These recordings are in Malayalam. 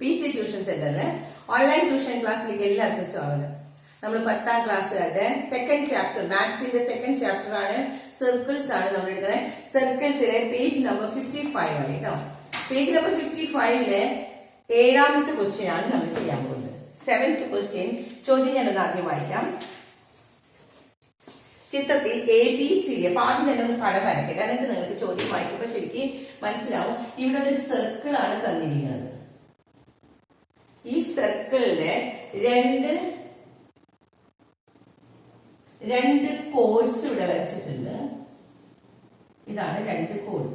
PC ട്യൂഷൻ സെന്ററിലെ ഓൺലൈൻ ട്യൂഷൻ ക്ലാസ്സിലേക്ക് എല്ലാവർക്കും സ്വാഗതം. നമ്മൾ 10ാം ക്ലാസ്സുകാരുടെ സെക്കൻഡ് ചാപ്റ്റർ മാത്സിന്റെ സെക്കൻഡ് ചാപ്റ്റർ ആണ് സർക്കിൾസ് ആണ് നമ്മൾ എടുക്കുന്നത്. സർക്കിൾസിലെ പേജ് നമ്പർ 55 ആണ് കേട്ടോ. പേജ് നമ്പർ 55ലെ 7ാമത്തെ ക്വസ്റ്റ്യൻ ആണ് നമ്മൾ ചെയ്യാൻ പോകുന്നത്. 7th ക്വസ്റ്റ്യൻ ചോദ്യം ഞാൻ ആദ്യം വായിക്കാം. ചിത്രത്തിൽ ABCD അപ്പൊ ആദ്യം തന്നെ ഒന്ന് പടം വരയ്ക്കട്ടെ, എന്നിട്ട് നിങ്ങൾക്ക് ചോദ്യം വായിക്കുമ്പോൾ ശരിക്കും മനസ്സിലാവും. ഇവിടെ ഒരു സർക്കിൾ ആണ് തന്നിരിക്കുന്നത്. ഈ സർക്കിളിലെ രണ്ട് കോഡ്സ് ഇവിടെ വരച്ചിട്ടുണ്ട്. ഇതാണ് രണ്ട് കോഡ്.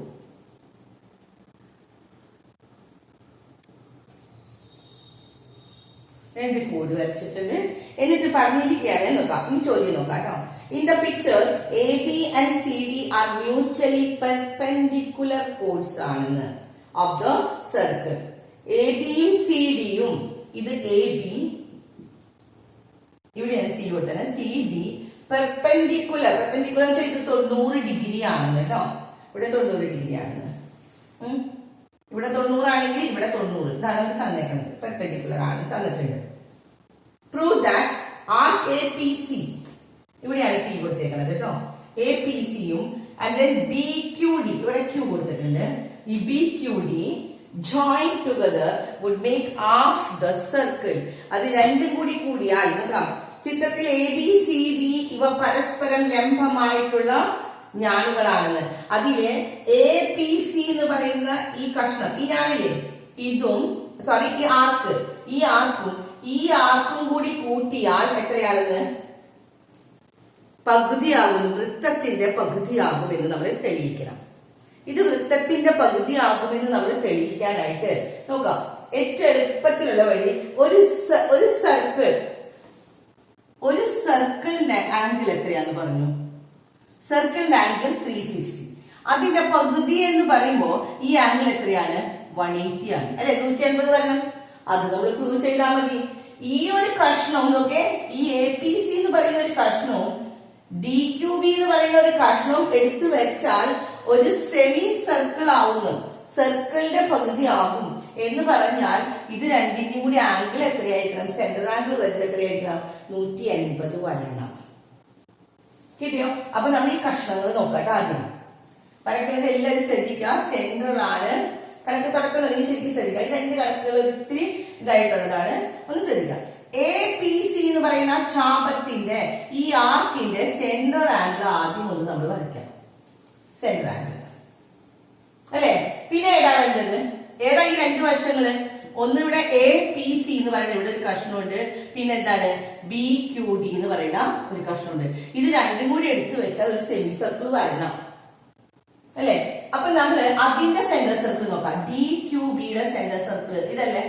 രണ്ട് കോഡ് വരച്ചിട്ടുണ്ട്. എന്നിട്ട് പറഞ്ഞിരിക്കുകയാണ്, നോക്കാം ഈ ചോദ്യം നോക്കാം കേട്ടോ. In the picture AB and CD are mutually perpendicular chords ആണെന്ന് of the circle. ABയും CDയും, ഇത് AB, ഇവിടെയാണ് C കൊടുത്തത്, CD പെർപെൻഡിക്കുലർ വെച്ചാൽ ഇത് 90 ഡിഗ്രി ആണെന്ന് കേട്ടോ. ഇവിടെ 90 ഡിഗ്രി ആണെന്ന്. ഇവിടെ 90 ആണെങ്കിൽ ഇവിടെ 90, ഇതാണ് അവർ തന്നേക്കുന്നത്. പെർപെൻഡിക്കുലർ ആണ് തന്നിട്ടുണ്ട്. പ്രൂവ് ദാറ്റ് ആർക്ക് APC, ഇവിടെയാണ് P കൊടുത്തേക്കുന്നത് കേട്ടോ. APCയും ആൻഡ് ദെൻ BQD, ഇവിടെ Q കൊടുത്തിട്ടുണ്ട്. ഈ BQD join together would make half the circle. അത് രണ്ടും കൂടി കൂടിയാൽ നോക്കാം. ചിത്രത്തിൽ ABCD ഇവ പരസ്പരം ലംബമായിട്ടുള്ള ഞാനുകളാണെന്ന്. അതിലെ APC എന്ന് പറയുന്ന ഈ കഷ്ണം, ഈ ഞാനില്ലേ, ഇതും ഈ ആർക്കും കൂടി കൂട്ടിയാൽ എത്രയാണെന്ന് പകുതിയാകും. വൃത്തത്തിന്റെ പകുതിയാകുമെന്ന് നമ്മൾ തെളിയിക്കണം. ഇത് വൃത്തത്തിന്റെ പകുതിയാകുമെന്ന് നമ്മൾ തെളിയിക്കാനായിട്ട് നോക്കാം. ഏറ്റവും എളുപ്പത്തിലുള്ള വഴി, ഒരു സർക്കിളിന്റെ ആംഗിൾ എത്രയാന്ന് പറഞ്ഞു? സർക്കിളിന്റെ ആംഗിൾ 360. അതിന്റെ പകുതി എന്ന് പറയുമ്പോ ഈ ആംഗിൾ എത്രയാണ്? 180 ആണ് അല്ലെ? 180 വരണം. അത് നമ്മൾ പ്രൂവ് ചെയ്താൽ മതി. ഈ ഒരു കഷ്ണം നോക്കെ, ഈ APC എന്ന് പറയുന്ന ഒരു കഷ്ണവും DQB എന്ന് പറയുന്ന ഒരു കഷ്ണവും എടുത്തു വെച്ചാൽ ഒരു സെമി സർക്കിൾ ആവുന്നു. സർക്കിളിന്റെ പകുതി ആകും എന്ന് പറഞ്ഞാൽ ഇത് രണ്ടിന്റെയും കൂടി ആംഗിൾ എത്രയായിരിക്കണം? സെന്റർ ആംഗിൾ വരുന്നത് എത്രയായിരിക്കണം? 180 വരണം. കിട്ടിയോ? അപ്പൊ നമ്മൾ ഈ കഷ്ണങ്ങൾ നോക്കട്ടെ. ആദ്യം വരയ്ക്കുന്നത് എല്ലാവരും ശ്രദ്ധിക്കുക. സെൻട്രൽ ആണ് കണക്ക് തുടക്കം തുടങ്ങി ശരിക്കും ശ്രദ്ധിക്കുക. ഈ രണ്ട് കണക്കുകൾ ഒത്തിരി ഇതായിട്ടുള്ളതാണ്, ഒന്ന് ശ്രദ്ധിക്കുക. APC എന്ന് പറയുന്ന ചാപത്തിന്റെ ഈ ആർക്കിന്റെ സെൻട്രൽ ആംഗിൾ ആദ്യം ഒന്ന് നമ്മൾ വരയ്ക്കാം. സെൻട്രൽ ആംഗിൾ അല്ലെ? പിന്നെ ഏതാ വേണ്ടത്? ഏതാ ഈ രണ്ട് വശങ്ങള്? ഒന്നിവിടെ APC എന്ന് പറയുന്ന ഇവിടെ ഒരു കഷ്ണമുണ്ട്, പിന്നെ എന്താണ് BQD എന്ന് പറയുന്ന ഒരു കഷ്ണമുണ്ട്. ഇത് രണ്ടും കൂടി എടുത്തു വെച്ചാൽ ഒരു സെമി സർക്കിൾ വരണം അല്ലെ? അപ്പൊ നമ്മള് അതിന്റെ സെന്റർ സർക്കിൾ നോക്കാം. DQBയുടെ സെന്റർ സർക്കിൾ ഇതല്ലേ?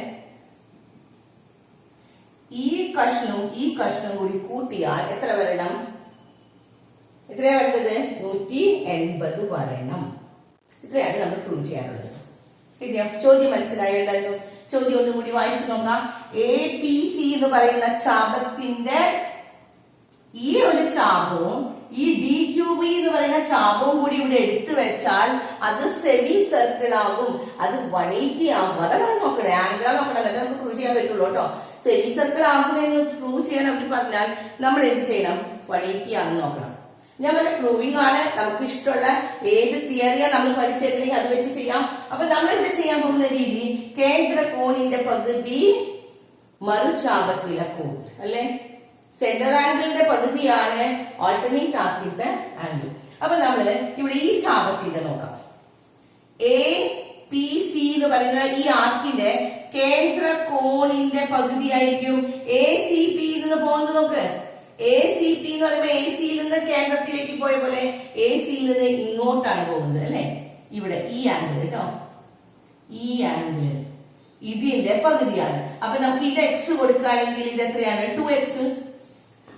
ഈ കഷ്ണവും കൂടി കൂട്ടിയാൽ എത്ര വരണം? എത്രയാ വരുന്നത്? 180 വരണം. ഇത്രയാണ് നമ്മൾ പ്രൂവ് ചെയ്യാനുള്ളത്. ശരിയാ? ചോദ്യം മനസ്സിലായല്ലോ? ചോദ്യം ഒന്നും കൂടി വായിച്ചു നോക്കാം. APC എന്ന് പറയുന്ന ചാപത്തിന്റെ ഈ ഒരു ചാപവും ഈ DQB എന്ന് പറയുന്ന ചാപവും കൂടി ഇവിടെ എടുത്തു വെച്ചാൽ അത് സെമി സർക്കിൾ ആകും. അത് 180 ആകും. അതാണ് നോക്കണേ, ആംഗിൾ നോക്കണം, എന്നിട്ട് നമുക്ക് പ്രൂവ് ചെയ്യാൻ പറ്റുള്ളൂ കേട്ടോ. സെമി സർക്കിൾ ആകുമെന്ന് പ്രൂവ് ചെയ്യാൻ അവർ പറഞ്ഞാൽ നമ്മൾ എന്ത് ചെയ്യണം? 180 ആണെന്ന് നോക്കണം. ഞാൻ പറഞ്ഞ പ്രൂവിംഗ് ആണ്. നമുക്ക് ഇഷ്ടമുള്ള ഏത് തിയറിയാ നമ്മൾ പഠിച്ചിട്ടുണ്ടെങ്കിൽ അത് വെച്ച് ചെയ്യാം. അപ്പൊ നമ്മൾ ഇവിടെ ചെയ്യാൻ പോകുന്ന രീതി, കേന്ദ്ര കോണിന്റെ പകുതി മറുചാപത്തിലെ കോൺ അല്ലെ? സെൻട്രൽ ആംഗിളിന്റെ പകുതിയാണ് ഓൾട്ടർനേറ്റ് ആക്കിയിട്ട് ആംഗിൾ. അപ്പൊ നമ്മള് ഇവിടെ ഈ ചാപത്തിന്റെ നോക്കാം. APC എന്ന് പറയുന്ന ഈ ആർക്കിന്റെ കേന്ദ്ര കോണിന്റെ പകുതിയായിരിക്കും ACP നിന്ന് പോകുന്നത്. നോക്ക്, ACP എന്ന് പറയുമ്പോ ACയിൽ നിന്ന് കേന്ദ്രത്തിലേക്ക് പോയ പോലെ ACയിൽ നിന്ന് ഇങ്ങോട്ടാണ് പോകുന്നത് അല്ലെ? ഇവിടെ ഈ ആംഗിൾ കേട്ടോ, ഈ ആംഗിൾ ഇതിന്റെ പകുതിയാണ്. അപ്പൊ നമുക്ക് ഇത് X കൊടുക്കുകയാണെങ്കിൽ ഇത് എത്രയാണ്? 2X.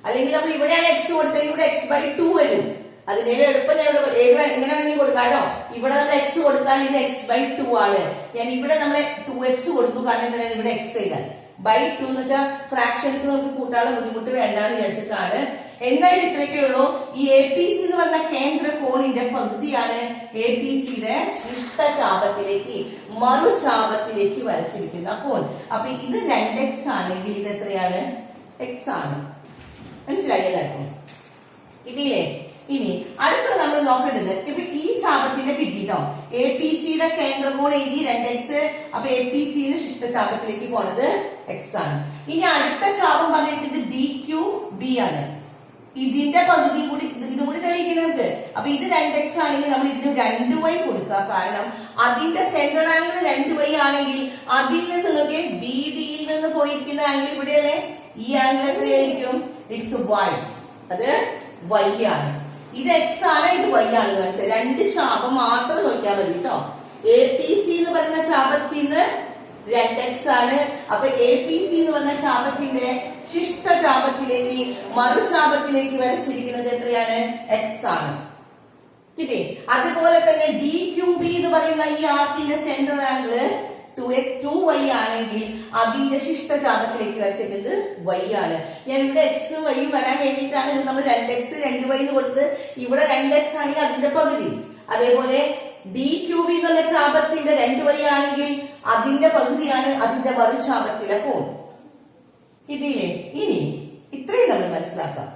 അല്ലെങ്കിൽ നമ്മൾ ഇവിടെയാണ് X കൊടുത്തത്, ഇവിടെ X/2 വരും. അതിനെ എളുപ്പം എങ്ങനെയാണെങ്കിൽ കൊടുക്കാട്ടോ. ഇവിടെ നമ്മൾ X കൊടുത്താൽ ഇത് X/2 ആണ്. ഞാൻ ഇവിടെ നമ്മളെ 2X കൊടുത്തു, കാരണം എന്താണ് ഇവിടെ X ചെയ്താൽ by 2 എന്ന് വെച്ചാൽ ഫ്രാക്ഷൻസ് നമുക്ക് കൂട്ടാനുള്ള ബുദ്ധിമുട്ട് വേണ്ടാന്ന് വിചാരിച്ചിട്ടാണ് എന്തായാലും ഇത്രയൊക്കെ ഉള്ളൂ. ഈ എ പി സി എന്ന് പറഞ്ഞ കേന്ദ്ര കോണിന്റെ പകുതിയാണ് എ പി സിയുടെ ശിഷ്ടചാപത്തിലേക്ക് മറുചാപത്തിലേക്ക് വരച്ചിരിക്കുന്ന കോൺ. അപ്പൊ ഇത് 2x ആണെങ്കിൽ ഇത് എത്രയാണ്? x ആണ്. മനസ്സിലായി എല്ലാവർക്കും? കിട്ടിയില്ലേ? ഇനി അടുത്ത നമ്മൾ നോക്കേണ്ടത് ഇപ്പൊ ഈ ചാപത്തിന്റെ കിട്ടിട്ടോ. എ പി സിയുടെ കേന്ദ്രകോൺ എഴുതി 2x. അപ്പൊ എ പി സിയുടെ ശിഷ്ടചാപത്തിലേക്ക് പോണത് x ആണ്. ഇനി അടുത്ത ചാപം പറഞ്ഞിരിക്കുന്നത് ഡി ക്യൂ ബി ആണ്. ഇതിന്റെ പകുതി കൂടി ഇതും കൂടി തെളിയിക്കണം നമുക്ക്. അപ്പൊ ഇത് 2x ആണെങ്കിൽ നമ്മൾ ഇതിന് 2y കൊടുക്കുക. കാരണം അതിന്റെ സെന്റർ ആംഗിൾ 2y ആണെങ്കിൽ അതിൽ നിന്ന് നിങ്ങൾക്ക് ബി ഡിയിൽ നിന്ന് പോയിരിക്കുന്ന ആംഗിൾ ഇവിടെയല്ലേ? ഈ ആംഗിൾ എത്രയായിരിക്കും? It's y. അത് y ആണ്. ഇത് x ആണ്, ഇത് y ആണ്. മനസ്സിലായി? രണ്ട് ചാപം മാത്രം നോക്കിയാൽ മതി കേട്ടോ. എ പി സി എന്ന് പറയുന്ന ചാപത്തിന് 2x ആണ്. അപ്പൊ എ പി സി എന്ന് പറഞ്ഞ ചാപത്തിന്റെ ശിഷ്ടചാപത്തിലേക്ക് മറുചാപത്തിലേക്ക് വരച്ചിരിക്കുന്നത് എത്രയാണ്? x ആണ്. കിട്ടി? അതുപോലെ തന്നെ ഡി ക്യൂ ബി എന്ന് പറയുന്ന ഈ ആർക്കിന്റെ സെന്റർ ആംഗിൾ 2y ആണെങ്കിൽ അതിന്റെ ശിഷ്ടചാപത്തിലേക്ക് വരച്ചിരിക്കുന്നത് y ആണ്. ഞാൻ ഇവിടെ x y വരാൻ വേണ്ടിയിട്ടാണ് ഇത് നമ്മൾ 2x 2y എന്ന് കൊടുത്തത്. ഇവിടെ 2x ആണെങ്കിൽ അതിന്റെ പകുതി. അതേപോലെ ഡി ക്യൂ ബി എന്നുള്ള ചാപത്തിന്റെ 2y ആണെങ്കിൽ അതിന്റെ പകുതിയാണ് അതിന്റെ മറുചാപത്തിലെ കോൺ. കിട്ടിയില്ലേ? ഇനി ഇത്രയും നമ്മൾ മനസ്സിലാക്കാം.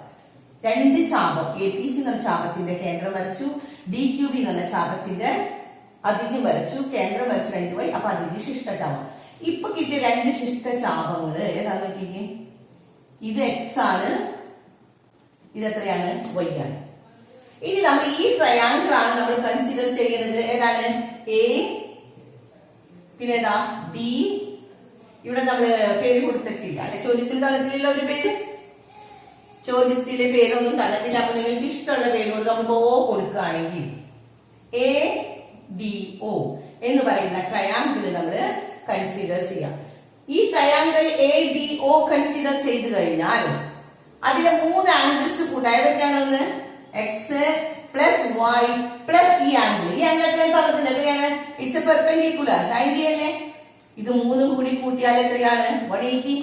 രണ്ട് ചാപം എ പി സി എന്നുള്ള ചാപത്തിന്റെ കേന്ദ്രം വരച്ചു, ഡി ക്യൂ ബി എന്നുള്ള ചാപത്തിന്റെ അതിന് വരച്ചു, കേന്ദ്രം വരച്ചു 2y. അപ്പൊ അതിന് ശിഷ്ടചാപം. ഇപ്പൊ കിട്ടിയ രണ്ട് ശിഷ്ടചാപങ്ങള് ഏതാന്ന് നോക്കിക്കേ. ഇത് x ആണ്, ഇത് എത്രയാണ്? y ആണ്. ഇനി നമ്മൾ ഈ ട്രയാങ്കിൾ ആണ് നമ്മൾ കൺസിഡർ ചെയ്യുന്നത്. ഏതാണ്? എ, പിന്നെ ഏതാ? ഡി. ഇവിടെ നമ്മൾ പേര് കൊടുത്തിട്ടില്ല അല്ലെ? ചോദ്യത്തിൽ തന്നിട്ടില്ല ഒരു പേര്. ചോദ്യത്തിലെ പേരൊന്നും തന്നിട്ടില്ല. അപ്പൊ നിങ്ങൾക്ക് ഇഷ്ടമുള്ള പേരോട് നമുക്ക് ഓ കൊടുക്കുകയാണെങ്കിൽ എ ഡി ഒ എന്ന് പറയുന്ന ട്രയാങ്കിൾ നമ്മൾ കൺസിഡർ ചെയ്യാം. ഈ triangle A D O consider ചെയ്ത് കഴിഞ്ഞാൽ അതിലെ 3 ആംഗിൾസ് കൂട്ടാ. ഏതൊക്കെയാണെന്ന്? എക്സ് പ്ലസ് വൈ പ്ലസ് ഈ ആംഗിൾ. ഈ ആംഗിൾ എത്രയാണ് പറഞ്ഞിട്ടുണ്ട്? എത്രയാണ്? ഇറ്റ്സ് എ പെർപെൻഡിക്കുലർ 90 അല്ലേ? ഇത് 3 കൂടി കൂട്ടിയാൽ എത്രയാണ്? 180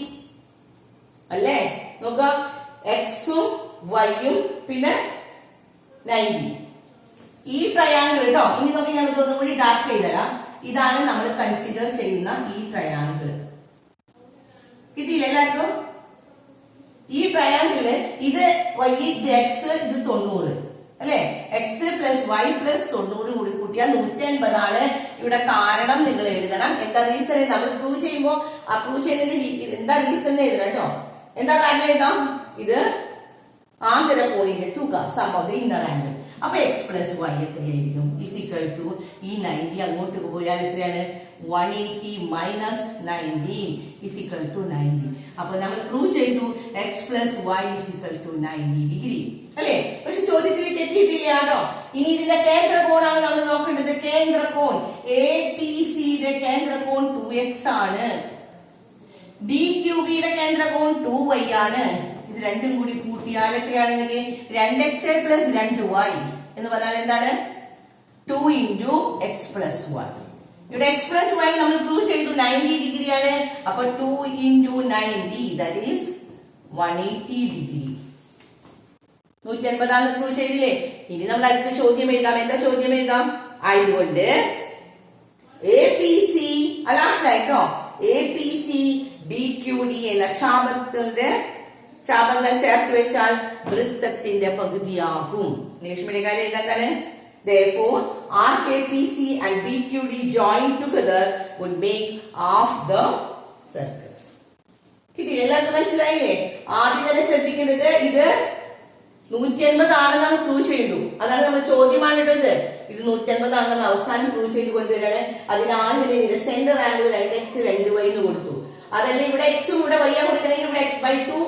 അല്ലേ? നോക്ക, എക്സും വൈയും പിന്നെ 90. ഈ ട്രയാങ്കിൾ കേട്ടോ. ഇനി നോക്കി ഞാൻ ഇതൊന്നും കൂടി ഡാർക്ക് ചെയ്തുതരാം. ഇതാണ് നമ്മൾ കൺസിഡർ ചെയ്യുന്ന ഈ ട്രയാങ്കിൾ. കിട്ടിയില്ല എല്ലാവർക്കും? ഈ ട്രയാങ്കിള് ഇത് y, ഇത് x, ഇത് 90 അല്ലെ? എക്സ് പ്ലസ് വൈ പ്ലസ് 90 കൂടി കൂട്ടിയാൽ 180 ആണ്. ഇവിടെ കാരണം നിങ്ങൾ എഴുതണം. എന്താ റീസൺ? നമ്മൾ പ്രൂവ് ചെയ്യുമ്പോൾ ആ പ്രൂവ് ചെയ്യുന്നതിന്റെ എന്താ റീസൺ എഴുതണം കേട്ടോ. എന്താ കാരണം എഴുതാം? ഇത് ആന്തരകോണിന്റെ തുക, sum of the inner angle. അപ്പൊ എക്സ് പ്ലസ് വൈ എത്രയായിരിക്കും? ഇസ് ഈക്വൽ ടു ഈ 90 അങ്ങോട്ട് പോയാൽ എത്രയാണ്? 180 മൈനസ് 90 ഇസ് ഈക്വൽ ടു 90. അപ്പൊ നമ്മൾ പ്രൂവ് ചെയ്തു x plus y is equal to 90 degree അല്ലെ? പക്ഷെ ചോദ്യത്തിലേക്ക് എത്തിയിട്ടില്ല കേട്ടോ. ഇനി ഇതിന്റെ കേന്ദ്രകോണാണ് നമ്മൾ നോക്കേണ്ടത്. കേന്ദ്രകോൺ എ പി സിയുടെ കേന്ദ്രകോൺ 2x ആണ്. ഡി ക്യൂ ബിയുടെ കേന്ദ്രകോൺ 2y ആണ്. ഇത് രണ്ടും കൂടി കൂട്ടിയാൽ എത്രയാണെങ്കിൽ 2x പ്ലസ് 2y എന്ന് പറഞ്ഞാൽ എന്താണ്? 2 ഇൻറ്റു എക്സ് പ്ലസ് വൈ. ഇവിടെ എക്സ് പ്ലസ് വൈ നമ്മൾ പ്രൂവ് ചെയ്തു 90 ഡിഗ്രി ആണ്. അപ്പൊ 2 ഇൻറ്റു 90 ദാറ്റ് ഈസ് 180 ഡിഗ്രി. 180 ആണ് പ്രൂവ് ചെയ്തില്ലേ? ഇനി നമ്മൾ അടുത്ത ചോദ്യം എഴുതാം. എന്താ ചോദ്യം എഴുതാം? ആയതുകൊണ്ട് എ പി സി ലാസ്റ്റായിട്ടോ A P C D Q D എന്ന ചാപങ്ങൾ ചേർത്ത് വെച്ചാൽ വൃത്തത്തിന്റെ പകുതിയാകും. ഇംഗ്ലീഷ് മീഡിയക്കാരെ എന്താണ്? Therefore, arc APC and BQD joined together would make half the circle. കിട്ടി? എല്ലാവർക്കും മനസ്സിലായില്ലേ? ആദ്യം തന്നെ ശ്രദ്ധിക്കേണ്ടത് ഇത് 180 ആണെന്നാണ് പ്രൂവ് ചെയ്തു. അതാണ് നമ്മൾ ചോദ്യമാണ് ഇട്ടത്. ഇത് 180 ആണെന്ന് അവസാനം പ്രൂവ് ചെയ്ത് കൊണ്ടുവരാണ്. അതിന് ആദ്യം ഇത് സെന്റർ ആംഗിൾ 2x 2y എന്ന് കൊടുത്തു. അതല്ല ഇവിടെ എക്സും ഇവിടെ y കൊടുക്കണമെങ്കിൽ ഇവിടെ x/2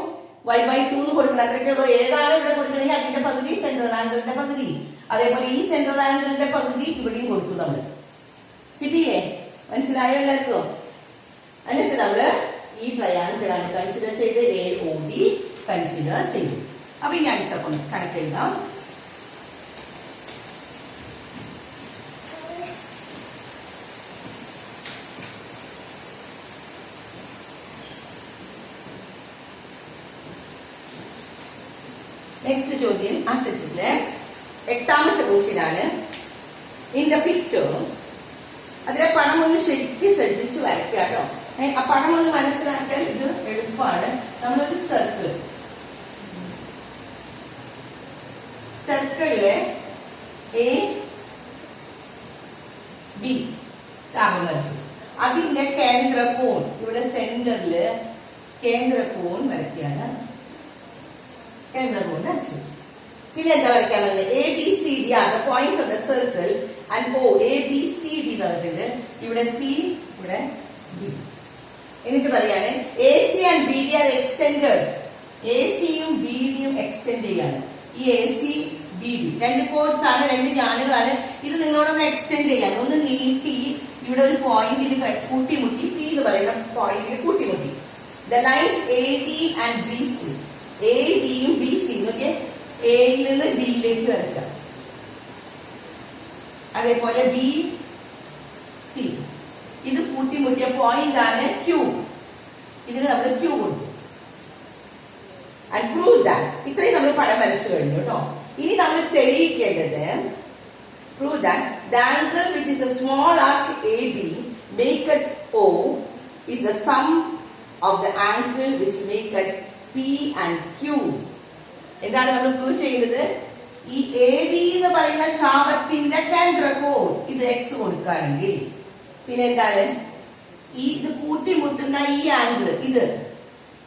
y/2 എന്ന് കൊടുക്കണം. അത്രയ്ക്കുള്ളൂ. ഏതാണ് ഇവിടെ കൊടുക്കണമെങ്കിൽ അതിന്റെ പകുതി സെൻട്രൽ ആംഗിളിന്റെ പകുതി. അതേപോലെ ഈ സെൻട്രൽ ആംഗിളിന്റെ പകുതി ഇവിടെയും കൊടുത്തു നമ്മൾ. കിട്ടിയില്ലേ? മനസ്സിലായോ എല്ലാവർക്കും? എന്നിട്ട് നമ്മള് ഈ ട്രയാങ്കിളാണ് കൺസിഡർ ചെയ്ത് എ ഒ ഡി കൺസിഡർ ചെയ്തു. അപ്പൊ ഇനി അടുത്ത കണക്ക് എഴുതാം. നെക്സ്റ്റ് ചോദ്യം ആ സെറ്റിലെ 8ാമത്തെ ക്വസ്റ്റ്യൻ ആണ്. ഇൻ ദ പിക്ചർ, അതിലെ പടം ഒന്ന് ശരിക്കും ശ്രദ്ധിച്ച് വരയ്ക്കുക കേട്ടോ. ആ പടം ഒന്ന് മനസ്സിലാക്കാൻ ഇത് എളുപ്പമാണ്. നമ്മളൊരു സർക്കിളിലെ എ ബി ചാപം വരച്ചു. അതിന്റെ കേന്ദ്രകോൺ ഇവിടെ സെന്ററില് കേന്ദ്രകോൺ വരയ്ക്കുകയാണ്. കേന്ദ്രകോൺ വരച്ചു. പിന്നെ എന്താ വരയ്ക്കാൻ പറഞ്ഞത്? A B C D are the points of the circle and O A B C D തന്നിട്ടുണ്ട്. ഇവിടെ സി, ഇവിടെ ഡി. എന്നിട്ട് പറയാണ് A C and B D are extended. A സിയും ബി ഡിയും എക്സ്റ്റെൻഡ് ചെയ്യാണ്. ഈ എ സി ബി ഡി രണ്ട് കോഡ്സ് ആണ്, രണ്ട് ഞാനുകളാണ്. ഇത് നിങ്ങളോടൊന്ന് എക്സ്റ്റെൻഡ് ചെയ്യാൻ, ഒന്ന് നീട്ടി ഇവിടെ ഒരു പോയിന്റിൽ കൂട്ടിമുട്ടി, പി എന്ന് പറയുന്ന പോയിന്റിൽ കൂട്ടിമുട്ടി. The lines A D and B C, A ഡിയും ബി സിയും ഒക്കെ എയിൽ നിന്ന് ഡിയിലേക്ക് വരയ്ക്കാം. അതേപോലെ ബി സി, ഇത് കൂട്ടിമുട്ടിയ പോയിന്റ് ആണ് ക്യൂ. ഇതിന് നമ്മൾ ക്യൂ കൊടുക്കും. And prove that. ഇത്രയും നമ്മൾ പടം വരച്ചു കഴിഞ്ഞു കേട്ടോ. ഇനി നമ്മൾ തെളിയിക്കേണ്ടത് prove that the angle which is the small arc AB make at O is the sum of the angle which make at P and Q. എന്താണ് നമ്മൾ പ്രൂവ് ചെയ്യുന്നത്? ഈ എ ബി എന്ന് പറയുന്ന ചാപത്തിന്റെ കേന്ദ്രകോൺ ഇത് എക്സ് കൊടുക്കുകയാണെങ്കിൽ, പിന്നെ എന്താണ് ഇത് കൂട്ടിമുട്ടുന്ന ഈ ആംഗിൾ, ഇത്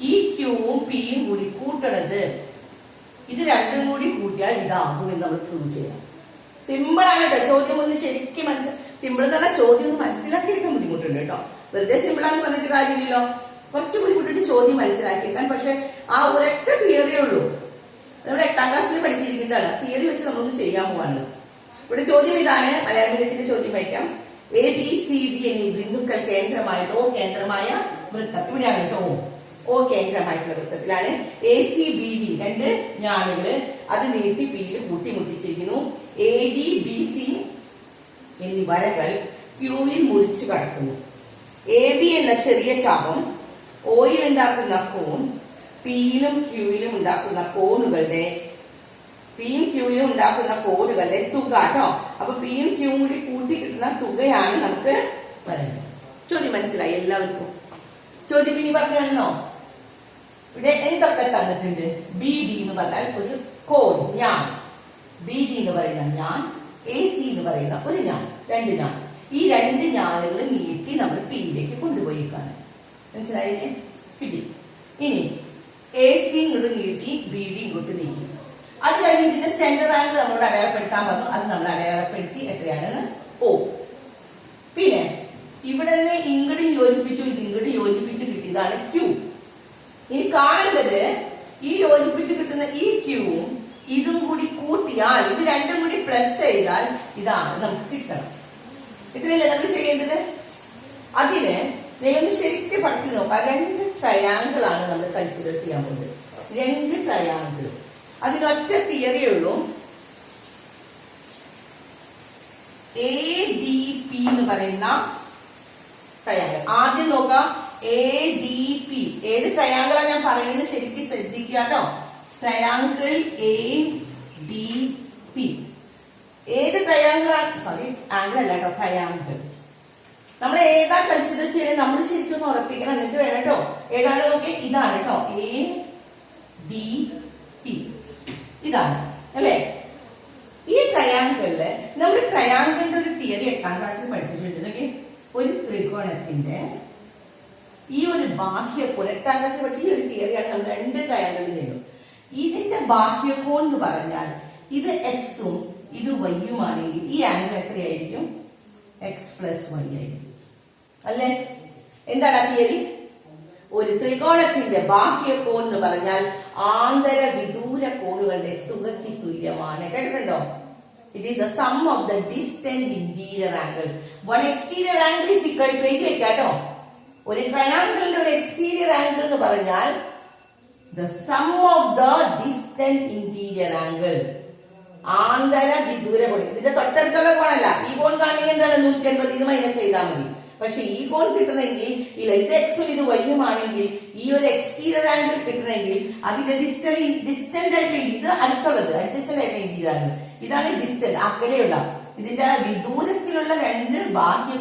ഈ ക്യൂവും പിയും കൂടി കൂട്ടണത്, ഇത് രണ്ടും കൂടി കൂട്ടിയാൽ ഇതാകും എന്ന് നമ്മൾ പ്രൂവ് ചെയ്യാം. സിമ്പിൾ ആണ് കേട്ടോ. ചോദ്യം ഒന്ന് ശരിക്കും സിമ്പിൾ എന്ന് പറഞ്ഞാൽ ചോദ്യം ഒന്ന് മനസ്സിലാക്കിയെടുക്കാൻ ബുദ്ധിമുട്ടുണ്ട് കേട്ടോ. വെറുതെ സിമ്പിൾ ആണെന്ന് പറഞ്ഞിട്ട് കാര്യമില്ലല്ലോ. കുറച്ച് ബുദ്ധിമുട്ടിട്ട് ചോദ്യം മനസ്സിലാക്കിയെടുക്കാൻ. പക്ഷെ ആ ഒരൊറ്റ തിയറിയേ ഉള്ളൂ. നമ്മൾ 8ാം ക്ലാസ്സിൽ പഠിച്ചിരിക്കുന്നതാണ്. തിയറി വെച്ച് നമ്മളൊന്ന് ചെയ്യാൻ പോവാണ്. ഇവിടെ ചോദ്യം ഇതാണ്. മലയാള മീഡിയത്തിന്റെ ചോദ്യം വായിക്കാം. എ ബി സി ഡി എന്നീ ബിന്ദുക്കൾ കേന്ദ്രമായിട്ട് ഓ കേന്ദ്രമായ വൃത്തം, ഇവിടെയാണ് കേട്ടോ. ഓ കേന്ദ്രമായിട്ടുള്ള വൃത്തത്തിലാണ് എ സി ബി ഡി രണ്ട് ഞാനുകള് അത് നീട്ടി പിയിൽ കൂട്ടിമുട്ടിച്ചിരിക്കുന്നു. എ ഡി ബി സി എന്നീ വരകൾ ക്യൂവിൽ മുറിച്ചു കടക്കുന്നു. എ ബി എന്ന ചെറിയ ചാപം ഓയിൽ ഉണ്ടാക്കുന്ന കോൺ പിയിലും ക്യൂവിലും ഉണ്ടാക്കുന്ന കോണുകളുടെ തുക കേട്ടോ. അപ്പൊ പിയും ക്യൂവും കൂടി കൂട്ടി കിട്ടുന്ന തുകയാണ് നമുക്ക് പറയുന്നത്. ചോദ്യം മനസ്സിലായി എല്ലാവർക്കും? ചോദ്യം ഇനി പറഞ്ഞു തന്നോ? ഇവിടെ എന്തൊക്കെ തന്നിട്ടുണ്ട്? ബി ഡി എന്ന് പറഞ്ഞാൽ ഒരു കോൺ, ഞാൻ. ബി ഡി എന്ന് പറയുന്ന ഞാൻ, എ സി എന്ന് പറയുന്ന ഒരു ഞാൻ, രണ്ട് ഞാൻ. ഈ രണ്ട് ഞാനുകൾ നീട്ടി നമ്മൾ പിയിലേക്ക് കൊണ്ടുപോയിക്കാണ്. മനസ്സിലായില്ലേ? കിട്ടി. ഇനി എ സി ഇങ്ങോട്ട് നീട്ടി ബി ഡി ഇങ്ങോട്ട് നീക്കി. അത് കഴിഞ്ഞ് ഇതിന്റെ സെന്റർ ആംഗിൾ നമ്മളോട് അടയാളപ്പെടുത്താൻ പറഞ്ഞു. അത് നമ്മൾ അടയാളപ്പെടുത്തി. എത്രയാണ്? ഓ. പിന്നെ ഇവിടെ നിന്ന് ഇങ്ങോട്ടും യോജിപ്പിച്ചു, ഇത് ഇങ്ങോട്ട് യോജിപ്പിച്ചു കിട്ടിയതാണ് ക്യൂ. ഇനി കാണേണ്ടത് ഈ യോജിപ്പിച്ച് കിട്ടുന്ന ഈ ക്യൂവും ഇതും കൂടി കൂട്ടിയാൽ, ഇത് രണ്ടും കൂടി പ്ലസ് ചെയ്താൽ ഇതാണ് നമുക്ക് കിട്ടണം. ഇത്രയല്ലേ നമ്മൾ ചെയ്യേണ്ടത്? അതിന് നിങ്ങൾ ശരിക്കും പഠിച്ചു നോക്കാം. രണ്ട് ട്രയാങ്കിൾ ആണ് നമ്മൾ കൺസിഡർ ചെയ്യാൻ പോകുന്നത്. രണ്ട് ട്രയാങ്കിൾ. അതിനൊറ്റ തിയറിയേ ഉള്ളൂ. എ ഡി പി എന്ന് പറയുന്ന ട്രയാങ്കിൾ. ആദ്യം നോക്കാം. എ ഡി പി ഏത് ട്രയാങ്കിളാ ഞാൻ പറയുന്നത് ശരിക്കും ശ്രദ്ധിക്കുക കേട്ടോ. ട്രയാങ്കിൾ എ ഡി പി ഏത് ട്രയാങ്കിളാണ്? സോറി, ആംഗിൾ അല്ല കേട്ടോ, ട്രയാങ്കിൾ. നമ്മൾ ഏതാ കൺസിഡർ ചെയ്യണത് നമ്മൾ ശരിക്കും ഒന്ന് ഉറപ്പിക്കണം. എന്നിട്ട് വേണം കേട്ടോ. ഏതാണ് നോക്കി? ഇതാണ് കേട്ടോ, എ ഡി പി. ഇതാണ് അല്ലേ? ഈ ട്രയാങ്കിളില് നമ്മൾ ട്രയാങ്കിളിന്റെ ഒരു തിയറി 8ാം ക്ലാസ്സിൽ പഠിച്ചിട്ടുണ്ട്. ഒരു ത്രികോണത്തിന്റെ ഈ ഒരു ബാഹ്യകോൺ 8ാം ക്ലാസ്സിൽ പഠിച്ച ഈ ഒരു തിയറിയാണ് നമ്മൾ രണ്ട് ട്രയാങ്കിളിൽ നിന്നും. ഇതിന്റെ ബാഹ്യകോൺ എന്ന് പറഞ്ഞാൽ ഇത് എക്സും ഇത് വൈയും ആണെങ്കിൽ ഈ ആംഗിൾ എത്രയായിരിക്കും? എക്സ് പ്ലസ് വൈ ആയിരിക്കും അല്ലേ? എന്താണ് ആ തിയറി? ഒരു ത്രികോണത്തിന്റെ ബാഹ്യകോൺ എന്ന് പറഞ്ഞാൽ ആന്തര വിദൂര കോണുകളുടെ തുകയ്ക്ക് തുല്യമാണ്. കേട്ടിട്ടുണ്ടോ? It is the sum of the distant interior angle. One exterior angle is equal to, എഴുതി വെക്കാട്ടോ, ഒരു ട്രയാങ്കിളിന്റെ ഒരു എക്സ്റ്റീരിയർ ആംഗിൾ എന്ന് പറഞ്ഞാൽ the sum of the distant interior angle, ആന്തര വിദൂര കോൺ. ഇതിന്റെ തൊട്ടടുത്തുള്ള കോണല്ല. ഈ കോൺ കാണുന്നത് എന്താണ്? 180. ഇത് മൈനസ് ചെയ്താൽ മതി. പക്ഷെ ഈ കോൺ കിട്ടണമെങ്കിൽ ഇല്ല, ഇത് എക്സും ഇത് വൈയും ആണെങ്കിൽ ഈ ഒരു എക്സ്റ്റീരിയർ ആംഗിൾ കിട്ടണമെങ്കിൽ അതിന്റെ ഡിസ്റ്റന്റ് ആയിട്ട് ഇത് അടുത്തുള്ളത് അഡ്ജസ്റ്റന്റ് ആയിട്ട് ഇന്റീരിയർ ആംഗിൾ, ഇതാണ് ഡിസ്റ്റന്റ് അകലെയുള്ള ഇതിന്റെ വിദൂരത്തിലുള്ള രണ്ട് ബാഹ്യ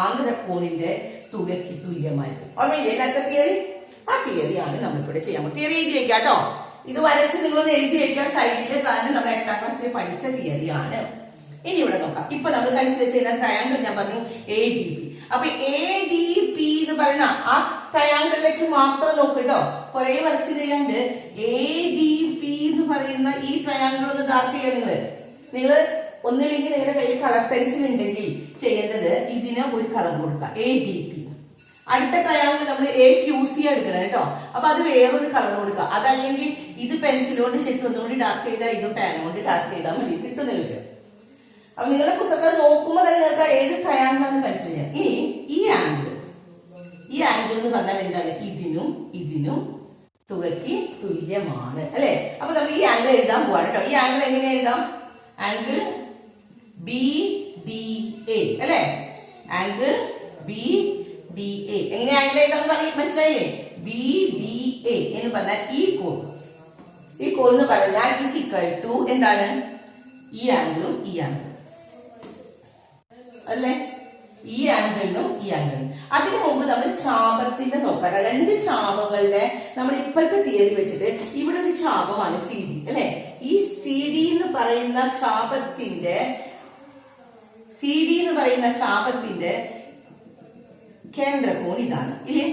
ആന്തര കോണിന്റെ തുകയ്ക്ക് തുല്യമായിരിക്കും. ഓർമ്മയില്ലേ എല്ലാവർക്കും തിയറി? ആ തിയറിയാണ് നമ്മളിവിടെ ചെയ്യാൻ തിയറി എഴുതി വെക്കാം കേട്ടോ. ഇത് വരച്ച് നിങ്ങളൊന്ന് എഴുതി വെക്കാൻ സൈഡില്, കാരണം നമ്മൾ 8ാം ക്ലാസ്സിൽ പഠിച്ച തിയറിയാണ്. ഇനി ഇവിടെ നോക്കാം. ഇപ്പൊ നമ്മൾ കൺസിഡർ ചെയ്യുന്ന ട്രയാങ്കിൾ ഞാൻ പറഞ്ഞു ADP. അപ്പൊ ADP എന്ന് പറയുന്ന ആ ട്രയാങ്കിളിലേക്ക് മാത്രം നോക്ക് കേട്ടോ, കുറെ വരച്ച് ചെയ്യാണ്ട്. ADP എന്ന് പറയുന്ന ഈ ട്രയാങ്കിൾ ഒന്ന് ഡാർക്ക് ചെയ്യാൻ നിങ്ങള് ഒന്നില്ലെങ്കിൽ നിങ്ങളുടെ കയ്യിൽ കളർ പെൻസിൽ ഉണ്ടെങ്കിൽ ചെയ്യേണ്ടത് ഇതിന് ഒരു കളർ കൊടുക്കുക, ADP. അടുത്ത ട്രയാങ്കിൾ നമ്മൾ AQC എടുക്കണം കേട്ടോ. അപ്പൊ അത് വേറൊരു കളർ കൊടുക്കുക. അതല്ലെങ്കിൽ ഇത് പെൻസിൽ കൊണ്ട് ശരിക്കും ഒന്നുകൂടി ഡാർക്ക് ചെയ്താൽ ഇത് പാൻ കൊണ്ട് ഡാർക്ക് ചെയ്താൽ മതി, കിട്ടും നിങ്ങൾക്ക്. അപ്പൊ നിങ്ങളുടെ പുസ്തകത്തിൽ നോക്കുമ്പോൾ തന്നെ നിങ്ങൾക്ക് ഏത് ട്രയാങ്കിൾ ആണെന്ന് മനസ്സിലാക്കാം. ഇനി ഈ ആംഗിൾ എന്ന് പറഞ്ഞാൽ എന്താണ്? ഇതിനും ഇതിനും തുകയ്ക്ക് തുല്യമാണ് അല്ലെ? അപ്പൊ നമ്മൾ ഈ ആംഗിൾ എഴുതാൻ പോവാണ് കേട്ടോ. ഈ ആംഗിൾ എങ്ങനെ എഴുതാം? ആംഗിൾ BDA അല്ലെ? ആംഗിൾ BDA എങ്ങനെ ആംഗിൾ എഴുതാന്ന് പറയും, മനസ്സിലായില്ലേ? BDA എന്ന് പറഞ്ഞാൽ ഈ കോൺ എന്ന് പറഞ്ഞാൽ ഇസ് ഈക്വൽ ടു എന്താണ്? ഈ ആംഗിളും ഈ ആംഗിളും അല്ലേ? ഈ ആംഗിളിനും ഈ ആംഗിളിനും. അതിനു മുമ്പ് നമ്മൾ ചാപത്തിന്റെ നോക്കട്ടെ. രണ്ട് ചാപങ്ങളുടെ നമ്മൾ ഇപ്പോഴത്തെ തിയറി വെച്ചിട്ട് ഇവിടെ ഒരു ചാപമാണ് CD അല്ലെ? ഈ CD എന്ന് പറയുന്ന ചാപത്തിന്റെ കേന്ദ്രകോൺ ഇതാണ് ഇല്ലേ?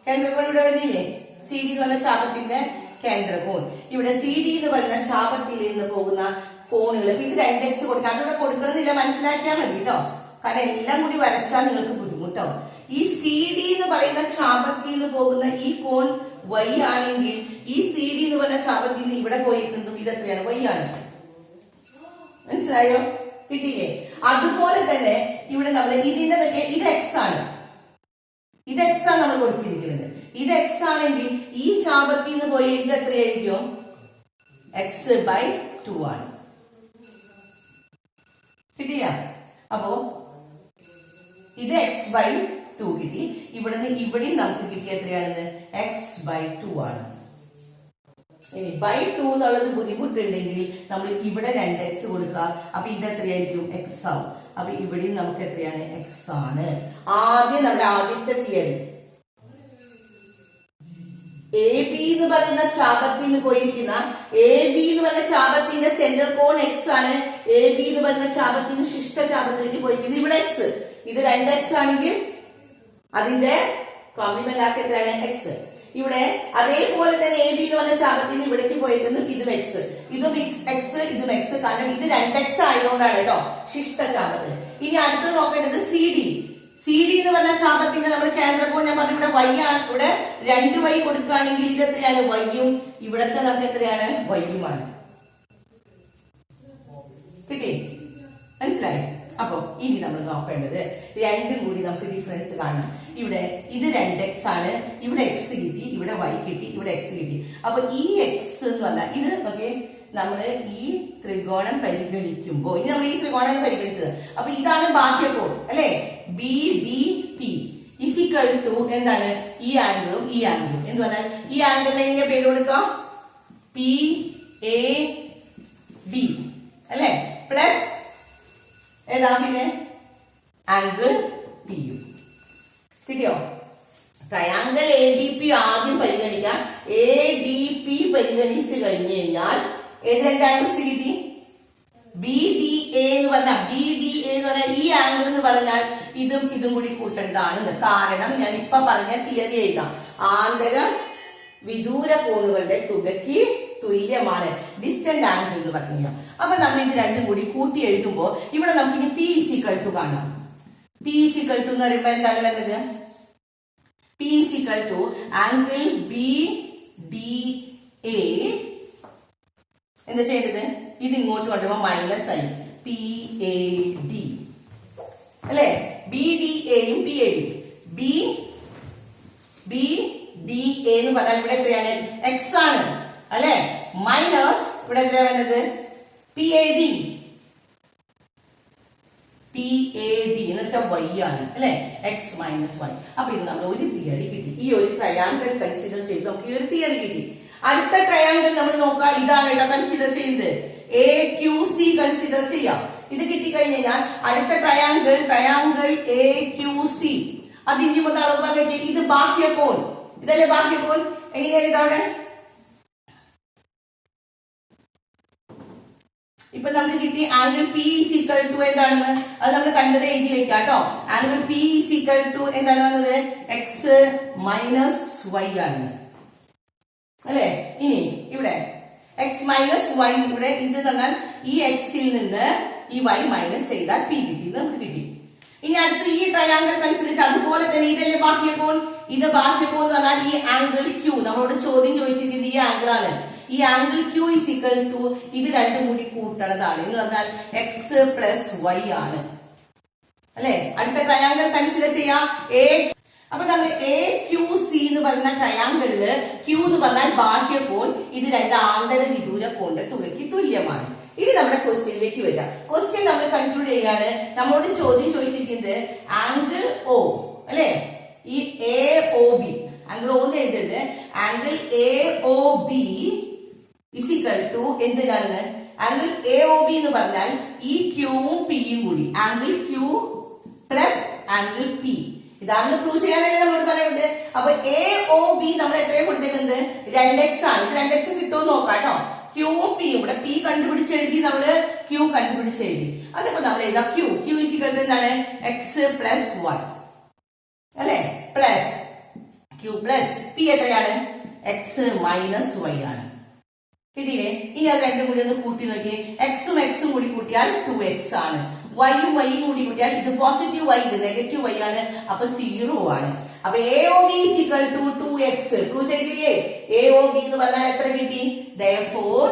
കേന്ദ്രകോൺ ഇവിടെ വരുന്നില്ലേ? CD എന്ന് പറഞ്ഞ ചാപത്തിന്റെ കേന്ദ്രകോൺ. ഇവിടെ CD എന്ന് പറയുന്ന ചാപത്തിൽ നിന്ന് പോകുന്ന കോണുകൾ ഇത് 2x കൊടുക്കുക. അതിവിടെ കൊടുക്കണമെന്നില്ല, മനസ്സിലാക്കിയാൽ മതി കേട്ടോ. കാരണം എല്ലാം കൂടി വരച്ചാൽ നിങ്ങൾക്ക് ബുദ്ധിമുട്ടാവും. ഈ CD എന്ന് പറയുന്ന ചാപത്തിൽ നിന്ന് പോകുന്ന ഈ കോൺ y ആണെങ്കിൽ ഈ CD എന്ന് പറയുന്ന ചാപത്തിൽ നിന്ന് ഇവിടെ പോയിട്ടുണ്ടും ഇത് എത്രയാണ്? y ആണ്. മനസ്സിലായോ? കിട്ടിയില്ലേ? അതുപോലെ തന്നെ ഇവിടെ നമ്മൾ ഇതിന്റെ ഇത് x ആണ്, ഇത് x ആണ് നമ്മൾ കൊടുത്തിരിക്കുന്നത്. ഇത് x ആണെങ്കിൽ ഈ ചാപത്തിൽ നിന്ന് പോയ ഇത് എത്രയായിരിക്കും? x/2 ആണ്. കിട്ടിയ? അപ്പോ ഇത് x/2 കിട്ടി. ഇവിടുന്ന് ഇവിടെയും നമുക്ക് കിട്ടിയ എത്രയാണെന്ന്? x/2 ആണ്. ഇനി /2 എന്നുള്ളത് ബുദ്ധിമുട്ടുണ്ടെങ്കിൽ നമ്മൾ ഇവിടെ 2x കൊടുക്കുക. അപ്പൊ ഇത് എത്രയായിരിക്കും? x ആവും. അപ്പൊ ഇവിടെയും നമുക്ക് എത്രയാണ്? x ആണ്. ആദ്യം നമ്മുടെ ആദ്യത്തെ തിയറി AB എന്ന് പറയുന്ന ചാപത്തിന് പോയിരിക്കുന്ന AB എന്ന് പറയുന്ന ചാപത്തിന്റെ സെന്റർ കോൺ x ആണ്. AB എന്ന് പറയുന്ന ചാപത്തിന് ശിഷ്ട ചാപത്തിലേക്ക് പോയിരിക്കുന്നത് ഇവിടെ x. ഇത് 2x ആണെങ്കിൽ അതിന്റെ കോംപ്ലിമെന്റ് ആക്കി എത്രയാണ്? x. ഇവിടെ അതേപോലെ തന്നെ AB എന്ന് പറഞ്ഞ ചാപത്തിന് ഇവിടേക്ക് പോയിരിക്കുന്നു ഇതും x, ഇതും x, ഇതും x. കാരണം ഇത് 2x ആയതുകൊണ്ടാണ് കേട്ടോ ശിഷ്ട ചാപത്തിന്. ഇനി അടുത്തത് നോക്കേണ്ടത് CD എന്ന് പറഞ്ഞ ചാപത്തിന്റെ നമ്മൾ കേന്ദ്രകോൺ ഞാൻ പറഞ്ഞു ഇവിടെ y ആണ്. ഇവിടെ 2y കൊടുക്കുകയാണെങ്കിൽ ഇത് എത്രയാണ്? y-യും ഇവിടത്തെ നമുക്ക് എത്രയാണ്? y-യുമാണ്. കിട്ടി? മനസ്സിലായി? അപ്പൊ ഇനി നമ്മൾ നോക്കേണ്ടത് രണ്ടും കൂടി നമുക്ക് ഡിഫറൻസ് കാണാം. ഇവിടെ ഇത് 2x ആണ്, ഇവിടെ x കിട്ടി, ഇവിടെ y കിട്ടി, ഇവിടെ x കിട്ടി. അപ്പൊ ഈ x എന്ന് പറഞ്ഞാൽ ഇത് ഓക്കെ നമ്മൾ ഈ ത്രികോണം പരിഗണിക്കുമ്പോൾ ഇനി നമ്മൾ ഈ ത്രികോണം പരിഗണിച്ചത്. അപ്പൊ ഇതാണ് ബാഹ്യകോൺ അല്ലെ? BDP is equal to എന്താണ്? ഈ ആംഗിളും ഈ ആംഗിളും എന്ന് പറഞ്ഞാൽ ഈ ആംഗിളിനെ എങ്ങനെ പേര് കൊടുക്കാം? PAD അല്ലെ? പ്ലസ് ഏതാ പിന്നെ ആംഗിൾ PU. കിട്ടിയോ? ട്രയാംഗിൾ ADP ആദ്യം പരിഗണിക്കാം. ADP പരിഗണിച്ചു കഴിഞ്ഞു കഴിഞ്ഞാൽ ഏത് രണ്ട് ആംഗിൾസ് കിട്ടി? BDA എന്ന് പറഞ്ഞാൽ ഈ ആംഗിൾ എന്ന് പറഞ്ഞാൽ ഇതും ഇതും കൂടി കൂട്ടേണ്ടതാണ്. കാരണം ഞാൻ ഇപ്പൊ പറഞ്ഞ തിയറി എഴുതാം. ആന്തര വിദൂര കോണുകളുടെ തുകയ്ക്ക് തുല്യമാണ് ഡിസ്റ്റന്റ് ആംഗിൾ എന്ന് പറഞ്ഞു. അപ്പൊ നമ്മൾ ഇത് രണ്ടും കൂടി കൂട്ടി എഴുതുമ്പോൾ ഇവിടെ നമുക്ക് ഇനി P = കാണാം. P = എന്ന് പറയുമ്പോ എന്താണ് വരുന്നത്? P = angle BDA. എന്താ ചെയ്യേണ്ടത്? ഇത് ഇങ്ങോട്ട് കൊണ്ടുപോകുമ്പോ -i PAD അല്ലെ? BDAയും PAD. BDA എന്ന് പറഞ്ഞാൽ ഇവിടെ എത്രയാണ്? x ആണ് അല്ലെ? മൈനസ് ഇവിടെ എത്രയാണ് വരുന്നത്? PAD. PAD എന്ന് വെച്ചാൽ y ആണ് അല്ലെ, x മൈനസ് y. അപ്പൊ ഇത് നമ്മൾ ഒരു തിയറി കിട്ടി. ഈ ഒരു ട്രയാങ്കിൾ കൺസിഡർ ചെയ്ത് നമുക്ക് ഈ ഒരു തിയറി കിട്ടി. അടുത്ത ട്രയാങ്കിൾ നമ്മൾ നോക്കുക, ഇതാണ് ഇവിടെ കൺസിഡർ ചെയ്യുന്നത്. AQC കൺസിഡർ ചെയ്യാം. ഇത് കിട്ടിക്കഴിഞ്ഞാൽ അടുത്ത ട്രയാങ്കിൾ AQC. അത് ഇനി അളവ് പറഞ്ഞേ, ഇത് ബാഹ്യകോൺ, ഇതല്ലേ ബാഹ്യകോൺ. എങ്ങനെയാണ് ഇതവിടെ? ഇപ്പൊ നമുക്ക് കിട്ടി angle P is equal to എന്താണെന്ന് അത് നമ്മൾ കണ്ടത് എഴുതി വെക്കാം കേട്ടോ. Angle P is equal to എന്താണ് വന്നത്? x മൈനസ് y ആണ് അല്ലെ. ഇനി ഇവിടെ x മൈനസ് y, ഇവിടെ ഇത് തന്നാൽ ഈ x-ൽ നിന്ന് ഈ y മൈനസ് ചെയ്താൽ P കിട്ടി, നമുക്ക് കിട്ടി. ഇനി അടുത്ത് ഈ ട്രയാങ്കിൾ അനുസരിച്ച് അതുപോലെ തന്നെ ഇതല്ലേ ബാഹ്യകോൺ. ഇത് ബാഹ്യകോൺ എന്ന് പറഞ്ഞാൽ ഈ ആംഗിൾ Q, നമ്മളോട് ചോദ്യം ചോദിച്ചിരിക്കുന്നത് ഈ ആംഗിൾ ആണ്. ഈ angle Q is equal to ഇത് രണ്ടും കൂടി കൂട്ടണതാണ് എന്ന് പറഞ്ഞാൽ x പ്ലസ് y ആണ് അല്ലെ. അടുത്ത ട്രയാങ്കിൾ കൺസിഡർ ചെയ്യാം. അപ്പൊ നമ്മൾ AQC എന്ന് പറയുന്ന ട്രയാങ്കിളില് Q എന്ന് പറഞ്ഞാൽ ബാഹ്യകോൺ, ഇത് രണ്ട് ആന്തര വിദൂര കോണിന്റെ തുകയ്ക്ക് തുല്യമാണ്. ഇനി നമ്മുടെ ക്വസ്റ്റ്യനിലേക്ക് വരാം. ക്വസ്റ്റ്യൻ നമ്മൾ കൺക്ലൂഡ് ചെയ്യാണ്. നമ്മളോട് ചോദ്യം ചോദിച്ചിരിക്കുന്നത് ആംഗിൾ O അല്ലെ, ഈ AOB ആംഗിൾ O എന്ന് എഴുതുന്നത് angle AOB is equal to എന്തിനാണ്? ആംഗിൾ AOB എന്ന് പറഞ്ഞാൽ ഈ ക്യൂവും പിയും കൂടി angle Q plus angle P. ഇതാണ് പ്രൂവ് ചെയ്യാനല്ലേ നമ്മൾ പറയുന്നത്. അപ്പൊ AOB നമ്മൾ എത്രയും കൊടുത്തേക്കുന്നത് 2x ആണ്. ഇത് 2x കിട്ടുമോ നോക്കാം കേട്ടോ. ക്യൂവും പിയും ഇവിടെ P കണ്ടുപിടിച്ചെഴുതി, നമ്മള് Q കണ്ടുപിടിച്ചെഴുതി. അതിപ്പോ നമ്മൾ എഴുതാം Q ഈസ് ഈക്വൽ ടു എന്താണ്? x പ്ലസ് y അല്ലെ, പ്ലസ് Q പ്ലസ് P എത്രയാണ്? x മൈനസ് y ആണ്. കിട്ടിയില്ലേ? ഇനി അത് രണ്ടും കൂടി ഒന്ന് കൂട്ടി നോക്കി. എക്സും എക്സും കൂടി കൂട്ടിയാൽ 2x ആണ്. വൈയും വൈയും കൂടി കൂട്ടിയാൽ ഇത് പോസിറ്റീവ് y, ഇത് നെഗറ്റീവ് y ആണ്. അപ്പൊ 0 ആണ്. അപ്പൊ AOB is equal to 2x. Prove ചെയ്തില്ലേ? AOB എന്ന് പറഞ്ഞാൽ എത്ര കിട്ടി? Therefore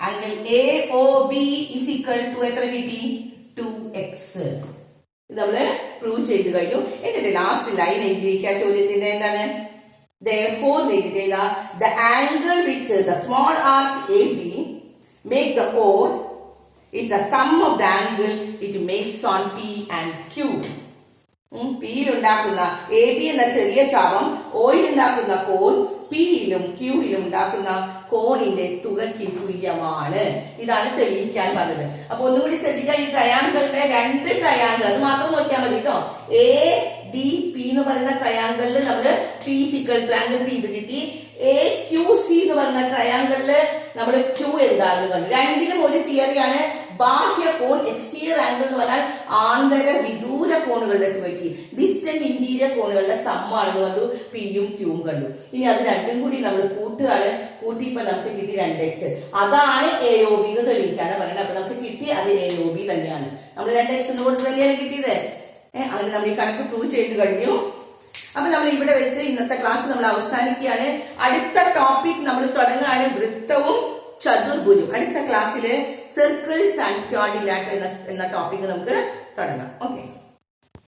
angle AOB is equal to എത്ര കിട്ടി? 2x. ഇത് നമ്മള് പ്രൂവ് ചെയ്ത് കഴിഞ്ഞു. എന്നിട്ട് ലാസ്റ്റ് ലൈൻ എഴുതി വയ്ക്കുക. ചോദ്യത്തിന്റെ എന്താണ്? Therefore the angle which the small arc AB make the O is the sum of the angle it makes on P and Q. പിയിൽ ഉണ്ടാക്കുന്ന AB എന്ന ചെറിയ ചാപം ഓയിൽ ഉണ്ടാക്കുന്ന കോൺ പിയിലും ക്യൂയിലും ഉണ്ടാക്കുന്ന കോണിന്റെ തുകയ്ക്ക് തുല്യമാണ്. ഇതാണ് തെളിയിക്കാൻ പറഞ്ഞത്. അപ്പൊ ഒന്നുകൂടി ശ്രദ്ധിക്കുക, ഈ ട്രയാങ്കിളിന്റെ രണ്ട് ട്രയാങ്കിൾ അത് മാത്രം നോക്കിയാൽ മതി കേട്ടോ. ADP എന്ന് പറയുന്ന ട്രയാങ്കിളിൽ നമ്മള് P equal to angle P ഇത് കിട്ടി. AQC എന്ന് പറയുന്ന ട്രയാങ്കിളില് നമ്മൾ Q എന്താണെന്ന് കണ്ടു. രണ്ടിലും ഒരു തിയറിയാണ്. ബാഹ്യ കോൺ എക്സ്റ്റീരിയർ ആംഗിൾ എന്ന് പറഞ്ഞാൽ ആന്തര വിദൂര കോണുകളുടെ തുകയ്ക്ക് ഡിസ്റ്റന്റ് ഇന്റീരിയർ കോണുകളുടെ സമ്മാണെന്ന് കണ്ടു. പിയും ക്യൂവും കണ്ടു. ഇനി അത് രണ്ടും കൂടി നമ്മൾ കൂട്ടുകയാണ്. കൂട്ടിയപ്പോ നമുക്ക് കിട്ടി 2x. അതാണ് AOB എന്ന് തെളിയിക്കാനാണ് പറയുന്നത്. അപ്പൊ നമുക്ക് കിട്ടി അത് AOB തന്നെയാണ്. നമ്മൾ 2x കൊടുത്ത് തന്നെയാണ് കിട്ടിയത്. അങ്ങനെ നമ്മൾ ഈ കണക്ക് പ്രൂവ് ചെയ്ത് കഴിഞ്ഞു. അപ്പൊ നമ്മൾ ഇവിടെ വെച്ച് ഇന്നത്തെ ക്ലാസ് നമ്മൾ അവസാനിക്കുകയാണ്. അടുത്ത ടോപ്പിക് നമ്മൾ തുടങ്ങുകയാണ് വൃത്തവും ചതുർഭുജം. അടുത്ത ക്ലാസ്സില് സർക്കിൾസ് ആൻഡ് ക്വാഡ്രിലാറ്ററൽ എന്ന ടോപ്പിക് നമുക്ക് തുടങ്ങാം. ഓക്കെ.